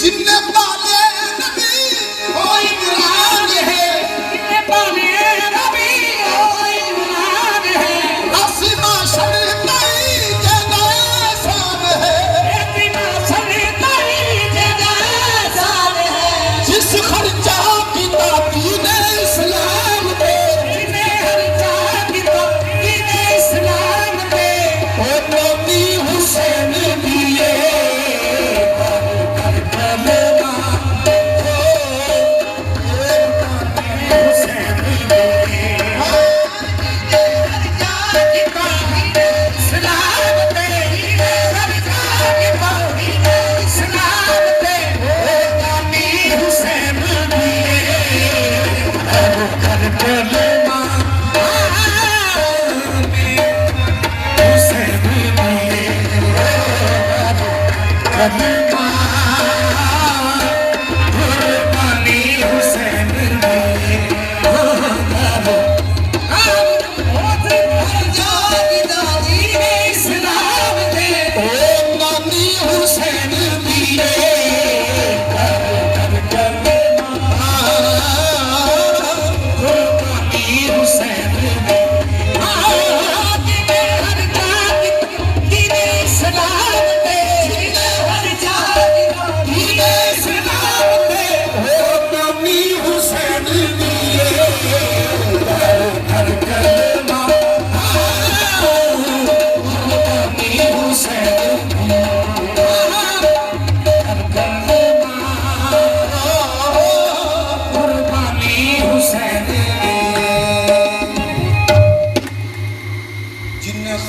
जिन्ने पाले नबी वो इमरान है, जिन्ने पाले नबी वो इमरान है। आसिमा शरताई जनासान है, आसिमा शरताई जनासान है। जिस खर्चा की ताकीने इस्लाम पे, जिन्हें खर्चा की ताकीने इस्लाम पे, वो मोती हुसैन दिए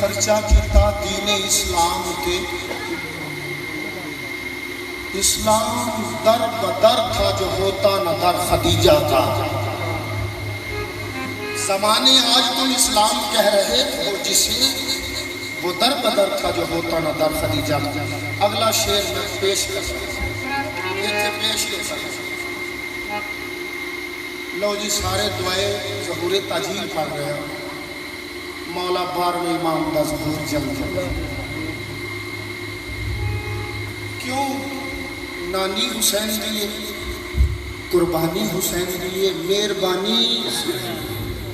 खर्चा किया दीने इस्लाम के। इस्लाम दर बदर था जो होता न दर खदीजा था। जमाने आज तुम इस्लाम कह रहे थे जिसे वो दर बदर था जो होता न दर खदीजा था। अगला शेर में पेश कर पेश ले सकते। लो जी सारे दुआए ज़हूर ताजील पढ़ रहे हो। मौला बार में इमाम दा ज़हूर जल गया। क्यों नानी हुसैन दिए, कुर्बानी हुसैन दिए, मेहरबानी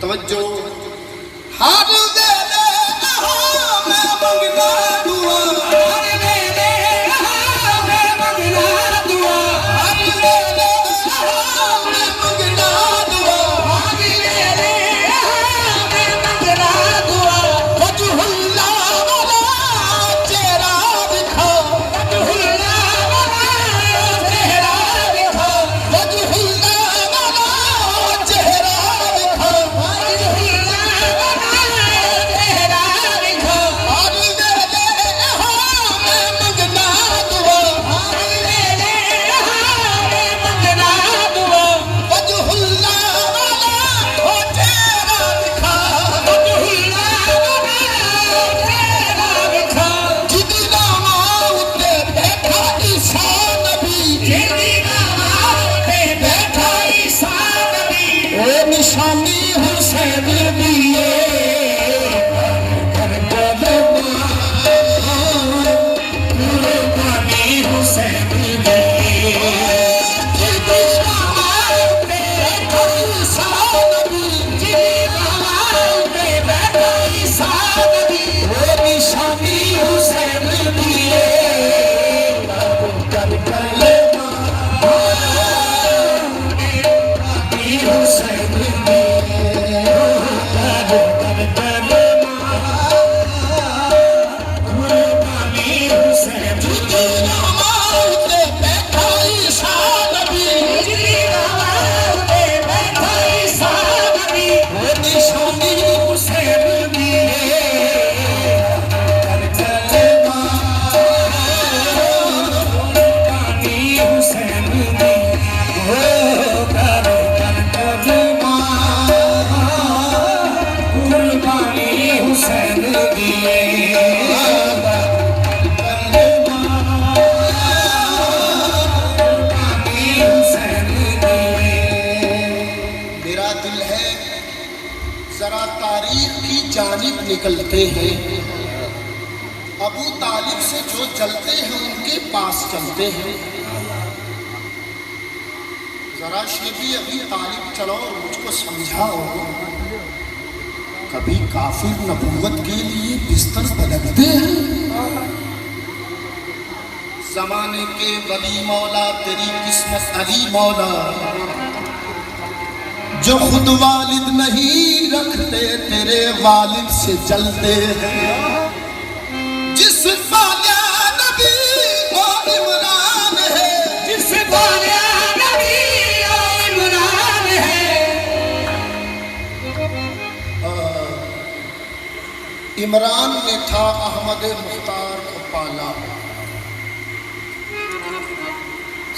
तवज्जो। हार दे ले मैं मंगना दुआ, हार दे ले मैं मंगना दुआ, हार दे ले मैं मंगना दुआ, हार दे ले मैं मंगना दुआ। वजहुल्लाह वाला चेहरा दिखा, वजहुल्लाह वाला चेहरा दिखा, वजहुल्लाह वाला चेहरा दिखा, वजहुल्लाह वाला चेहरा दिखा। हार दे ले मैं मंगना दुआ, हार दे ले मैं मंगना दुआ। वजहुल्लाह वाला चेहरा दिखा, वजहुल्लाह वाला चेहरा दिखा। जिदी नामा उत्ते बैठा ईसा नबी, जिदी नामा उत्ते बैठा ईसा नबी। ओ निशानी हुसैन दिए कर कुर्बानी हुसैन दिए। जिदी नामा उत्ते बैठा ईसा नबी, जिदी नामा उत्ते बैठा ईसा नबी। ओ निशानी हुसैन दिए कर हुसैन दिए। कुर्बानी हुसैन दिए। नामा उत्ते बैठा ईसा नबी, जिदी नामा उत्ते बैठा ईसा नबी। ओ निशानी हुसैन दिए कर कुर्बानी हुसैन दिए। ओ कर कुर्बानी हुसैन दिए। मेरा दिल है जरा तारीख की जानिब निकलते हैं। अबू तालिब से जो जलते हैं उनके पास चलते हैं। जरा शेबी अभी तालिब चलाओ और मुझको समझाओ, कभी काफिर नबूवत के लिए बिस्तर बदलते हैं? जमाने के वली मौला तेरी किस्मत अली मौला, जो खुद वालिद नहीं रखते तेरे वालिद से जलते हैं। जिस वालिया नबी वो इमरान है, जिस वालिया नबी वो इमरान है। इमरान ने था अहमद मुख्तार को पाला,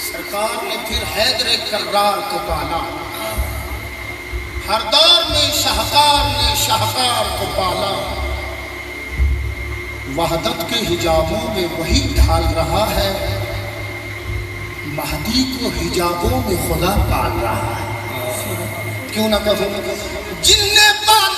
सरकार ने फिर हैदर कर्रार को पाला, हर दौर में शाहकार ने शाहकार को पाला। वहदत के हिजाबों में वही ढाल रहा है, महदी को हिजाबों में खुदा पाल रहा है। क्यों ना कहो जिनने पाल